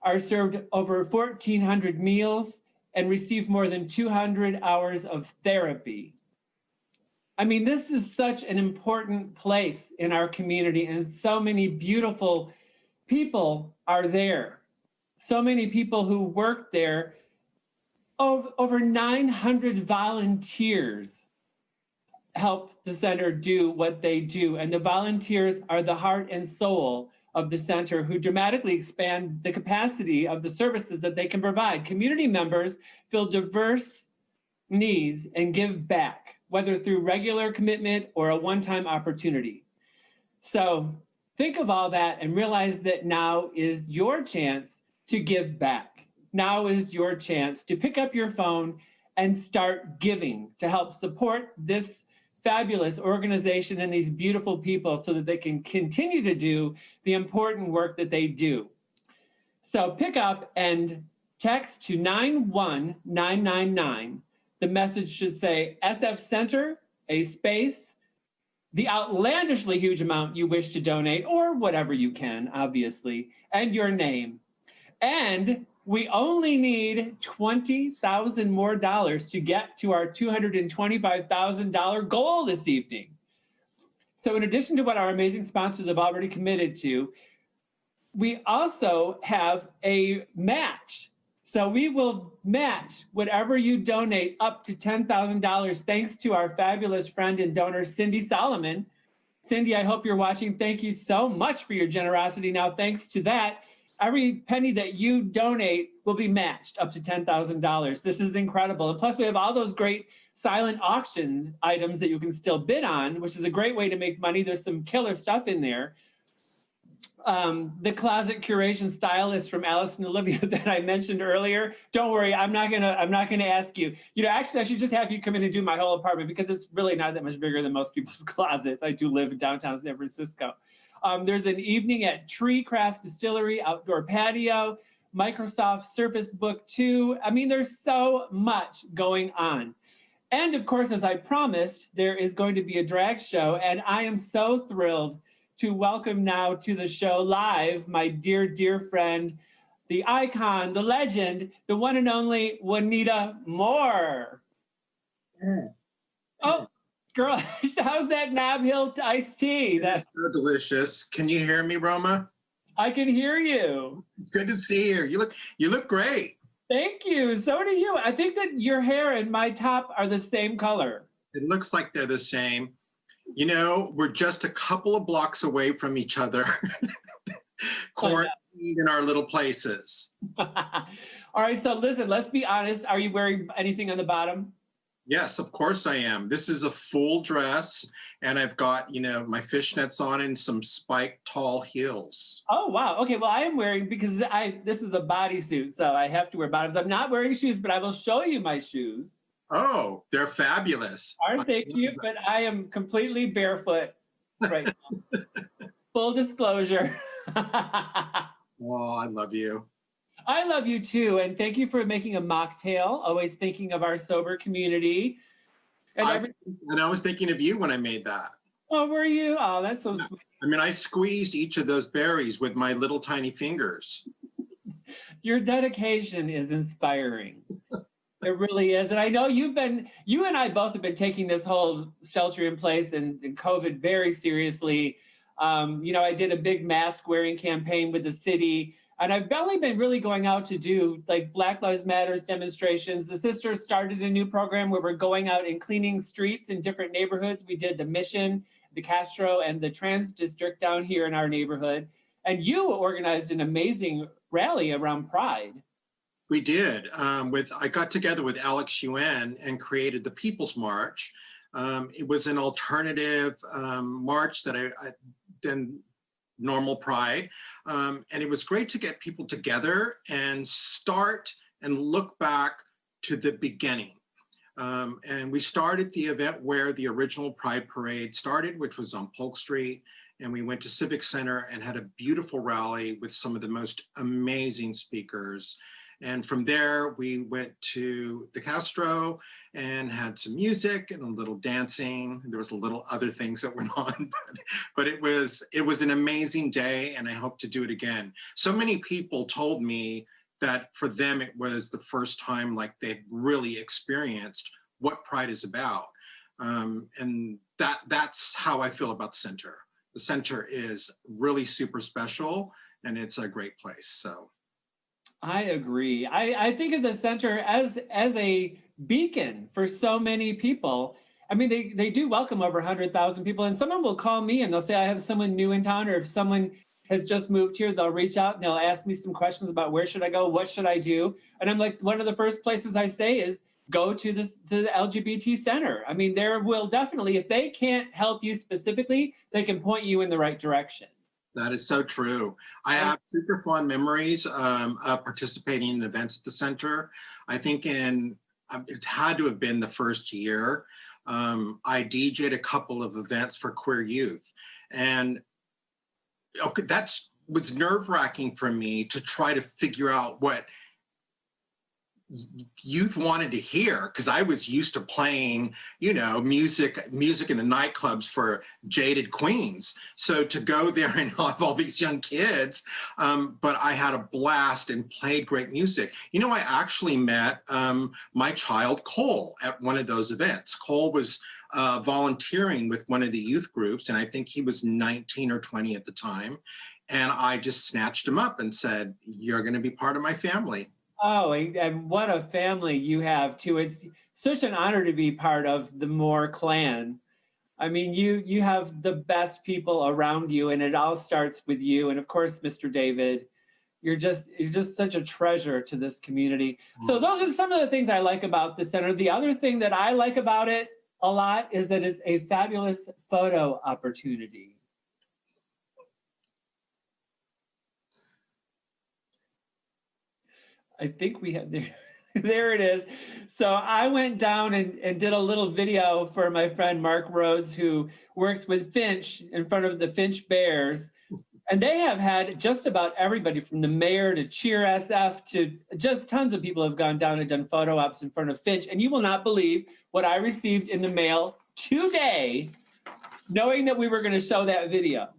are served over 1,400 meals and receive more than 200 hours of therapy. I mean, this is such an important place in our community, and so many beautiful people are there. So many people who work there. Over 900 volunteers help the center do what they do, and the volunteers are the heart and soul of the center, who dramatically expand the capacity of the services that they can provide. Community members fill diverse needs and give back, whether through regular commitment or a one-time opportunity. So think of all that and realize that now is your chance to give back. Now is your chance to pick up your phone and start giving to help support this fabulous organization and these beautiful people so that they can continue to do the important work that they do. So pick up and text to 91999. The message should say SF Center, a space, the outlandishly huge amount you wish to donate, or whatever you can, obviously, and your name. And we only need $20,000 more to get to our $225,000 goal this evening. So in addition to what our amazing sponsors have already committed to, we also have a match. So we will match whatever you donate up to $10,000, thanks to our fabulous friend and donor, Cindy Solomon. Cindy, I hope you're watching. Thank you so much for your generosity. Now, thanks to that, every penny that you donate will be matched up to $10,000. This is incredible. And plus, we have all those great silent auction items that you can still bid on, which is a great way to make money. There's some killer stuff in there. The closet curation stylist from Alice and Olivia that I mentioned earlier. Don't worry, I'm not gonna ask you. You know, actually, I should just have you come in and do my whole apartment, because it's really not that much bigger than most people's closets. I do live in downtown San Francisco. There's an evening at Tree Craft Distillery, outdoor patio, Microsoft Surface Book 2. I mean, there's so much going on. And of course, as I promised, there is going to be a drag show, and I am so thrilled to welcome now to the show live my dear, dear friend, the icon, the legend, the one and only Juanita Moore. Oh, girl, how's that Nob Hill iced tea? That's so delicious. Can you hear me, Roma? I can hear you. It's good to see you. You look great. Thank you. So do you. I think that your hair and my top are the same color. It looks like they're the same. You know, we're just a couple of blocks away from each other. in our little places. All right, so listen, let's be honest. Are you wearing anything on the bottom? Yes, of course I am. This is a full dress, and I've got, my fishnets on and some spiked tall heels. Oh, wow. Okay, well, I am wearing, because this is a bodysuit, so I have to wear bottoms. I'm not wearing shoes, but I will show you my shoes. Oh, they're fabulous. Aren't they cute? But I am completely barefoot right now. Full disclosure. Oh, I love you. I love you too, and thank you for making a mocktail, always thinking of our sober community. And I was thinking of you when I made that. Oh, were you? Oh, that's so sweet. I mean, I squeezed each of those berries with my little tiny fingers. Your dedication is inspiring. It really is. And I know you and I both have been taking this whole shelter in place and COVID very seriously. I did a big mask wearing campaign with the city. And I've only been really going out to do like Black Lives Matters demonstrations. The sisters started a new program where we're going out and cleaning streets in different neighborhoods. We did the Mission, the Castro, and the Trans District down here in our neighborhood. And you organized an amazing rally around Pride. We did. I got together with Alex Yuen and created the People's March. It was an alternative march that I then normal Pride. And it was great to get people together and start and look back to the beginning. And we started the event where the original Pride Parade started, which was on Polk Street. And we went to Civic Center and had a beautiful rally with some of the most amazing speakers. And from there, we went to the Castro and had some music and a little dancing. There was a little other things that went on, but it was an amazing day, and I hope to do it again. So many people told me that for them, it was the first time like they'd really experienced what Pride is about. And that's how I feel about the center. The center is really super special, and it's a great place, so. I agree. I think of the center as a beacon for so many people. I mean, they do welcome over 100,000 people, and someone will call me and they'll say, I have someone new in town, or if someone has just moved here, they'll reach out and they'll ask me some questions about where should I go? What should I do? And I'm like, one of the first places I say is go to the LGBT Center. I mean, there will definitely, if they can't help you specifically, they can point you in the right direction. That is so true. I have super fond memories of participating in events at the center. I think it's had to have been the first year. I DJ'd a couple of events for queer youth. And that was nerve-wracking for me to try to figure out what youth wanted to hear, because I was used to playing, music in the nightclubs for jaded queens. So to go there and have all these young kids, but I had a blast and played great music. I actually met my child Cole at one of those events. Cole was volunteering with one of the youth groups, and I think he was 19 or 20 at the time. And I just snatched him up and said, "You're going to be part of my family." Oh, and what a family you have too. It's such an honor to be part of the Moore clan. I mean, you have the best people around you, and it all starts with you. And of course, Mr. David, you're just such a treasure to this community. So those are some of the things I like about the center. The other thing that I like about it a lot is that it's a fabulous photo opportunity. I think we have there it is. So I went down and did a little video for my friend Mark Rhodes, who works with Finch in front of the Finch Bears. And they have had just about everybody from the mayor to Cheer SF to just tons of people have gone down and done photo ops in front of Finch. And you will not believe what I received in the mail today, knowing that we were going to show that video.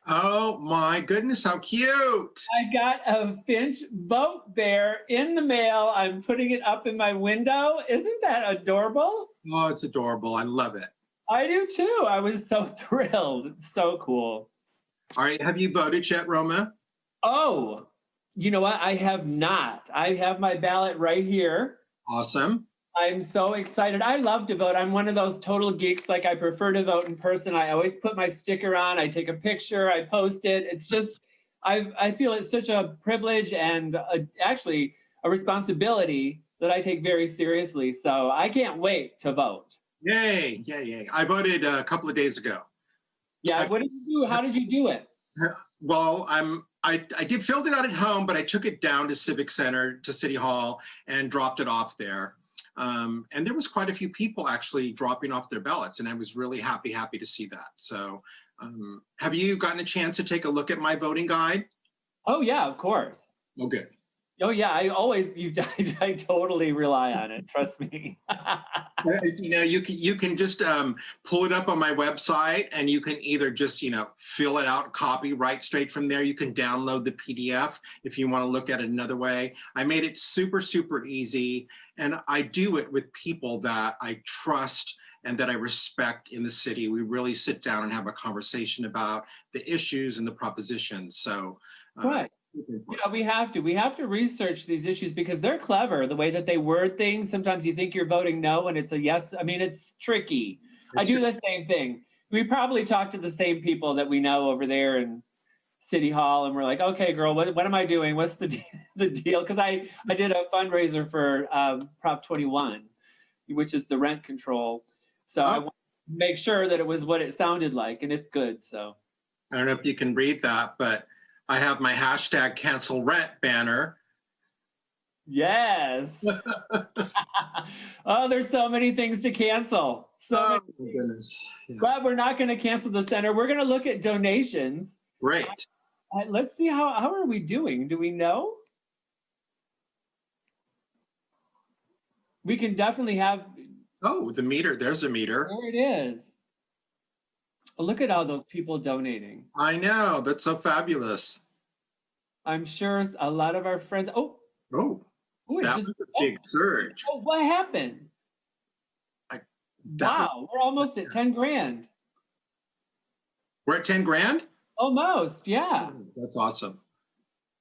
Oh my goodness, how cute. I got a Finch Vote Bear in the mail. I'm putting it up in my window. Isn't that adorable? Oh, it's adorable. I love it. I do too. I was so thrilled. It's so cool. All right, have you voted yet, Roma? Oh, you know what? I have not. I have my ballot right here. Awesome. I'm so excited. I love to vote. I'm one of those total geeks. Like, I prefer to vote in person. I always put my sticker on. I take a picture. I post it. It's just, I feel it's such a privilege and actually a responsibility that I take very seriously. So I can't wait to vote. Yay, yay, yay. I voted a couple of days ago. Yeah, what did you do? How did you do it? Well, I filled it out at home, but I took it down to Civic Center, to City Hall, and dropped it off there. And there was quite a few people actually dropping off their ballots, and I was really happy to see that. So have you gotten a chance to take a look at my voting guide? Oh yeah, of course. Oh, good. Oh yeah, I totally rely on it. Trust me. You can just pull it up on my website, and you can either just fill it out, copy right straight from there. You can download the PDF if you want to look at it another way. I made it super easy, and I do it with people that I trust and that I respect in the city. We really sit down and have a conversation about the issues and the propositions. So. Right. Yeah, we have to research these issues because they're clever, the way that they word things. Sometimes you think you're voting no and it's a yes. I mean, it's tricky. I do the same thing. We probably talk to the same people that we know over there in City Hall, and we're like, okay, girl, what am I doing? What's the deal? Because I did a fundraiser for Prop 21, which is the rent control. So I want to make sure that it was what it sounded like, and it's good. So I don't know if you can read that, but I have my hashtag cancel rent banner. Yes. Oh, there's so many things to cancel. Oh, my goodness. Yeah. But we're not going to cancel the center. We're going to look at donations. Great. Let's see, how are we doing? Do we know? We can definitely have. Oh, the meter. There's a meter. There it is. Look at all those people donating. I know. That's so fabulous. I'm sure a lot of our friends. Oh, that was a big surge. Oh, what happened? Wow, we're almost at 10 grand. We're at 10 grand? Almost, yeah. That's awesome.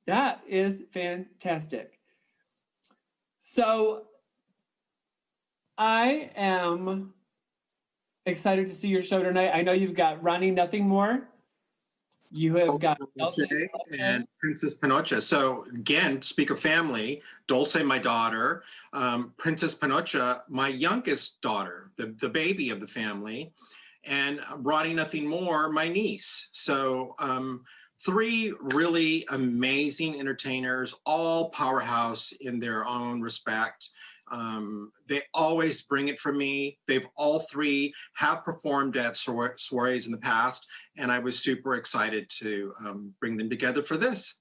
That is fantastic. So I am excited to see your show tonight. I know you've got Ronnie Nothing More. You have got Dulce and Princess Panocha. So again, speak of family, Dulce, my daughter, Princess Panocha, my youngest daughter, the baby of the family, and Ronnie Nothing More, my niece. So three really amazing entertainers, all powerhouse in their own respect. They always bring it for me. They've all three have performed at soirees in the past, and I was super excited to bring them together for this.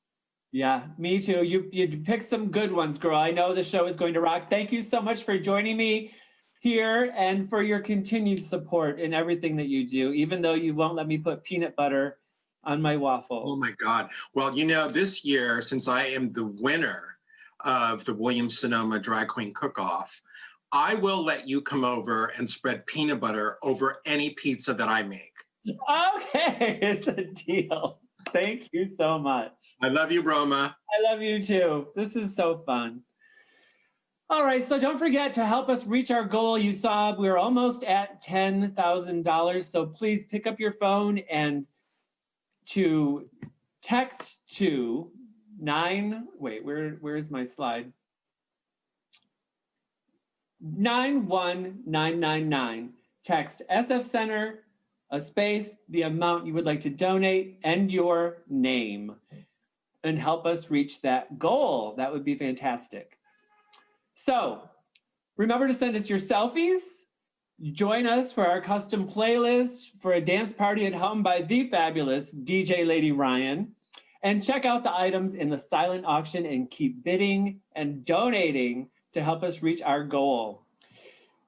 Yeah, me too. You picked some good ones, girl. I know the show is going to rock. Thank you so much for joining me here and for your continued support in everything that you do, even though you won't let me put peanut butter on my waffles. Oh my God. Well, this year, since I am the winner of the Williams-Sonoma Drag Queen Cook-Off, I will let you come over and spread peanut butter over any pizza that I make. Okay, it's a deal. Thank you so much. I love you, Roma. I love you too. This is so fun. All right, so don't forget to help us reach our goal. You saw we're almost at $10,000. So please pick up your phone and to text to where's my slide? 91999. Text SF Center, a space, the amount you would like to donate, and your name, and help us reach that goal. That would be fantastic. So remember to send us your selfies. Join us for our custom playlist for a dance party at home by the fabulous DJ Lady Ryan. And check out the items in the silent auction and keep bidding and donating to help us reach our goal.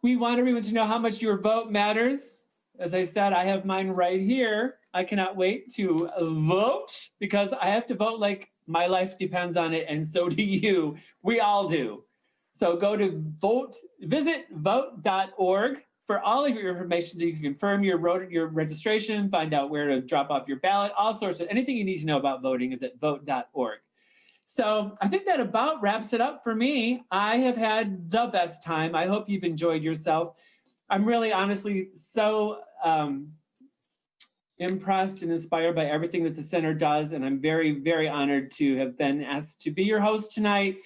We want everyone to know how much your vote matters. As I said, I have mine right here. I cannot wait to vote because I have to vote like my life depends on it, and so do you. We all do. So go to visit vote.org for all of your information so you can confirm your registration, find out where to drop off your ballot, all sorts of anything you need to know about voting is at vote.org. So I think that about wraps it up for me. I have had the best time. I hope you've enjoyed yourself. I'm really honestly so impressed and inspired by everything that the center does, and I'm very, very honored to have been asked to be your host tonight.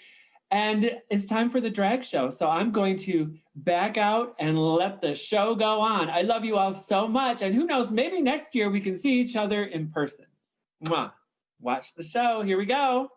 And it's time for the drag show, so I'm going to back out and let the show go on. I love you all so much, and who knows, maybe next year we can see each other in person. Mwah. Watch the show. Here we go.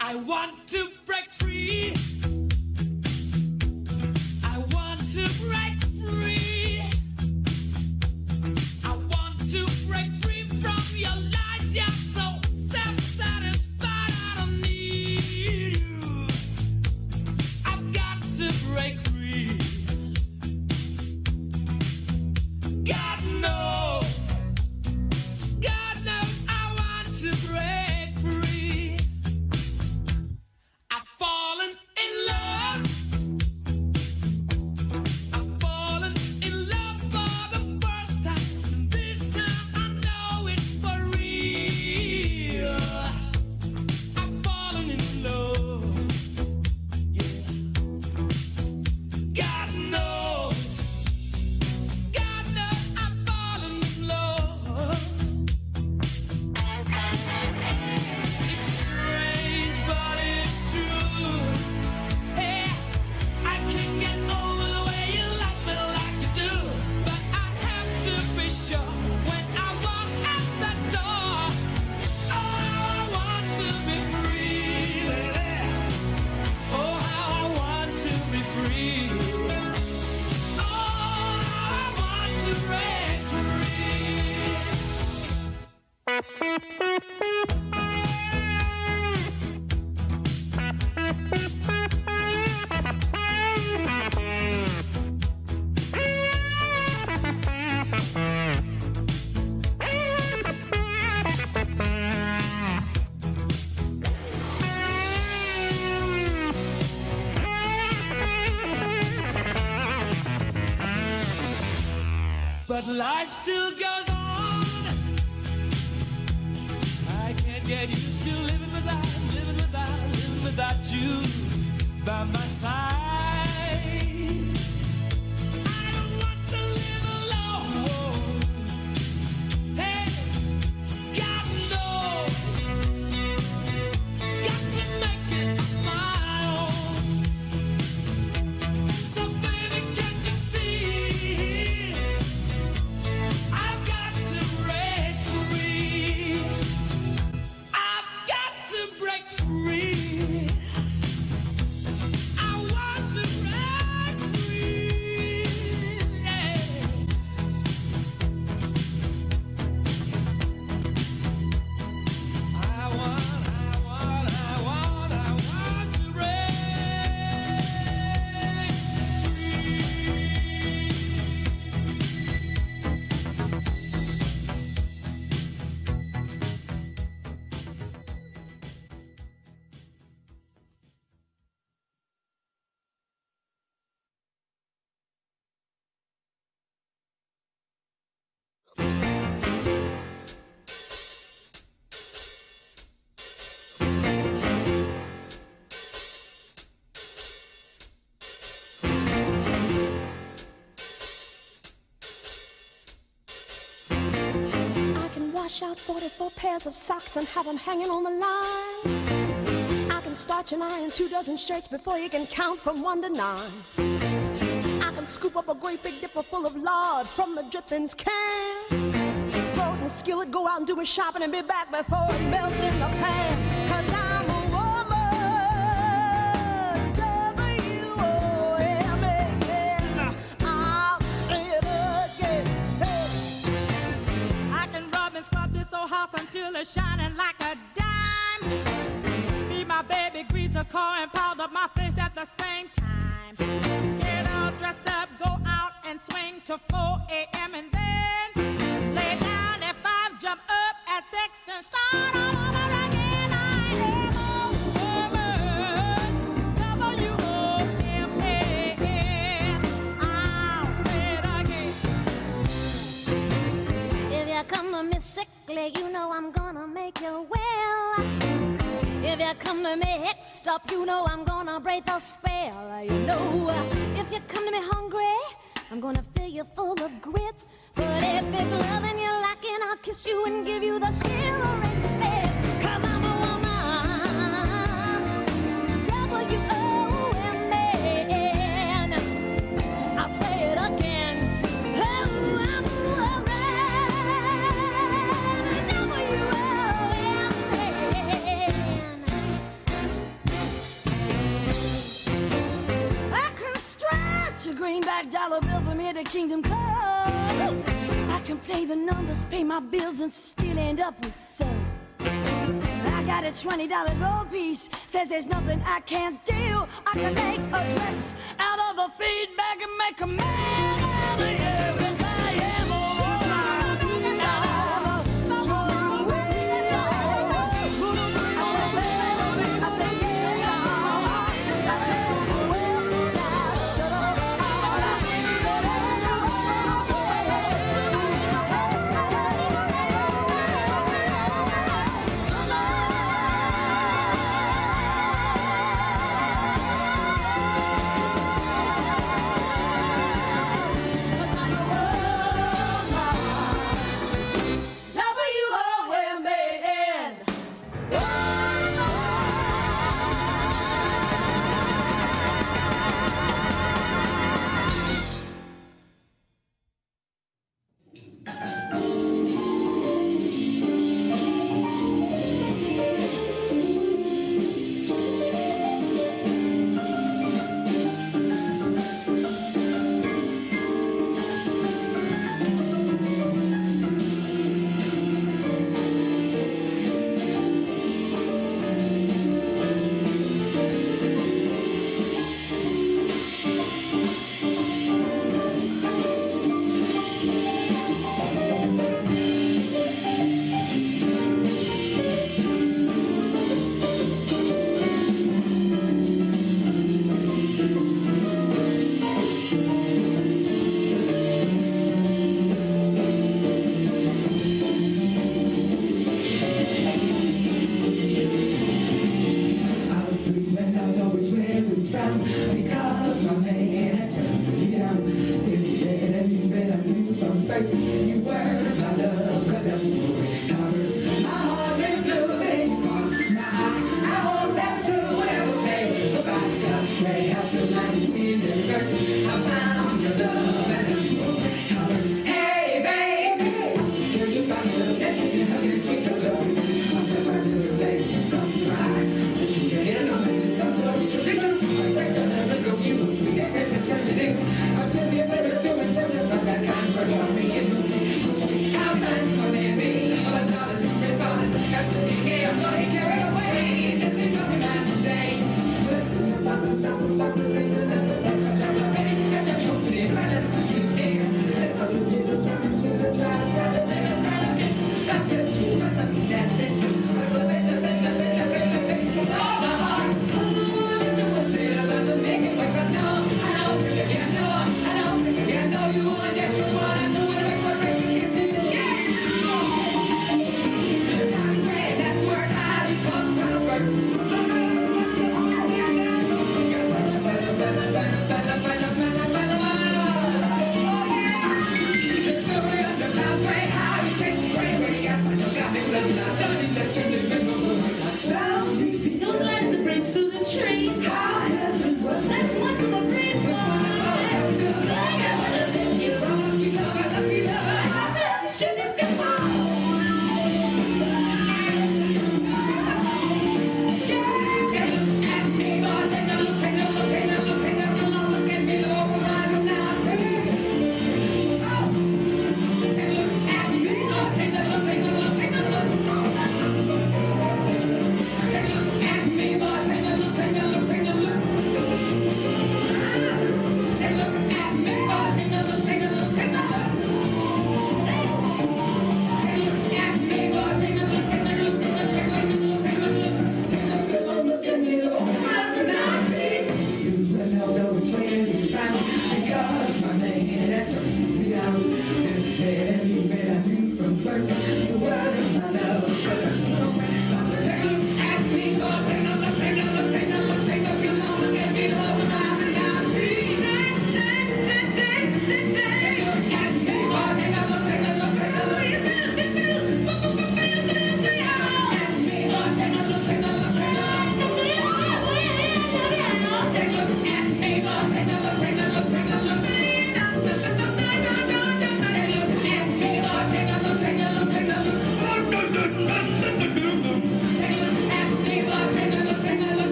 I want to break free. I want to break free. I want to break free from your lies. You're so self-satisfied. I don't need you. I've got to break free. God knows I want to break free. I've fallen in love. I've fallen in love for the first time. And this time I know it's for real. I've fallen in love. Yeah. God knows I've fallen in love. It's strange, but it's true. Hey, I can't get over the way you love me like you do. But I have to be sure when I walk out the door. Oh, how I want to be free, baby. Oh, how I want to be free. Oh, how I want to break But life still goes on. I can't get used to living without you by my side. I don't want to live alone. Hey, God knows, got to make it my own. So baby, can't you see? I've got to break free. I've got to break free. I want to break free. Yeah. I want to break I can wash out 44 pairs of socks and have them hanging on the line. I can starch and iron 2 dozen shirts before you can count from 1 to 9. I can scoop up a great big dipper full of lard from the drippings can. Throw it in the skillet, go out and do my shopping and be back before it melts in the pan. 'Cause I'm a woman, W-O-M-A-N. I'll say it again. Hey. I can rub and scrub this old house until it's shining like a dime. Be my baby, grease a car and powder my face at the same time. Get all dressed up, go out and swing to 4 a.m. and then lay down at 5, jump up at 6 and start all over again. I am W-O-M-A-N. I'll say it again. If you come to me sickly, you know I'm gonna make you well. If you come to me hitched up, you know I'm gonna break the spell. You know, if you come to me hungry, I'm gonna fill you full of grits. But if it's loving you lacking, I'll kiss you and give you the shivering bits. 'Cause I'm a woman, W-O-M-A-N. I'll say it again. Oh, I'm a woman, W-O-M-A-N. I can stretch a greenback dollar bill from here to Kingdom Come. I can play the numbers, pay my bills, and still end up with some. I got a $20 gold piece, says there's nothing I can't do. I can make a dress out of a feedback and make a man out of you. 'Cause I am a woman, and I'm a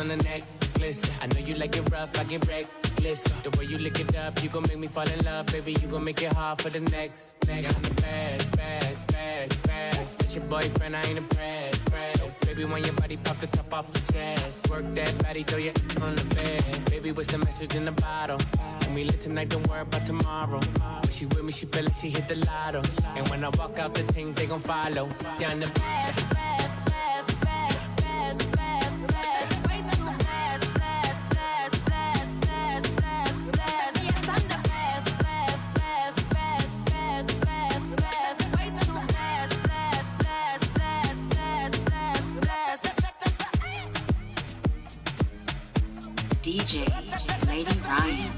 on the necklace. I know you like it rough, I get reckless. The way you lick it up, you gon' make me fall in love, baby. You gon' make it hard for the next. I'm the best. It's your boyfriend, I ain't impressed. Baby, when your body pop the top off the chest, work that body, throw your on the bed. Baby, what's the message in the bottle? When we lit tonight, don't worry about tomorrow. When she with me, she feel like she hit the lotto. And when I walk out, the things they gon' follow. Yeah, I'm the best. DJ Lady Ryan.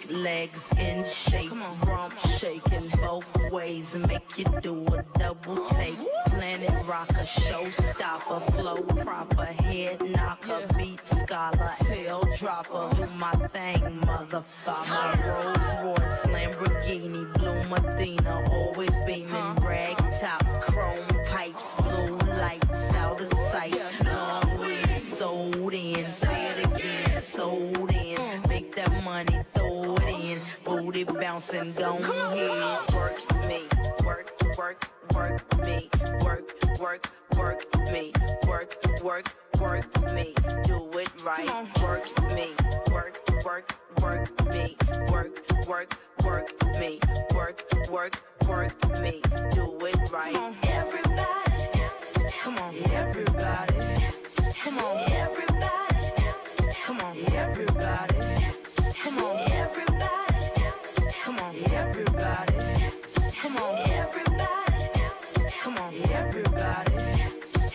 Legs in shape, rump shaking both ways, make you do a double take. Planet rocker, showstopper, flow proper, head knocker, beat scholar, tail dropper. Do my thing, motherfucker. Rolls Royce, Lamborghini, Blue Athena, always beaming, rag top, chrome pipes, blue lights, out of sight. Long weed, sold in, say it again, sold in. Make that money, throw it in, booty bouncing, go ahead. Work me, work me, work me, work me, do it right. Work me, work me, work me, work me, do it right. Everybody, come on, everybody, come on, everybody, come on, everybody, come on, everybody, come on, everybody, come on, everybody, come on, everybody,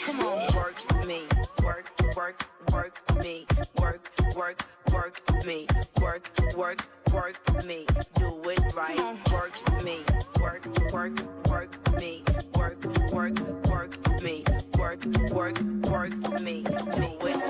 come on. Work me, work me, work me, work me, do it right. Work me, work me, work me, work me, do it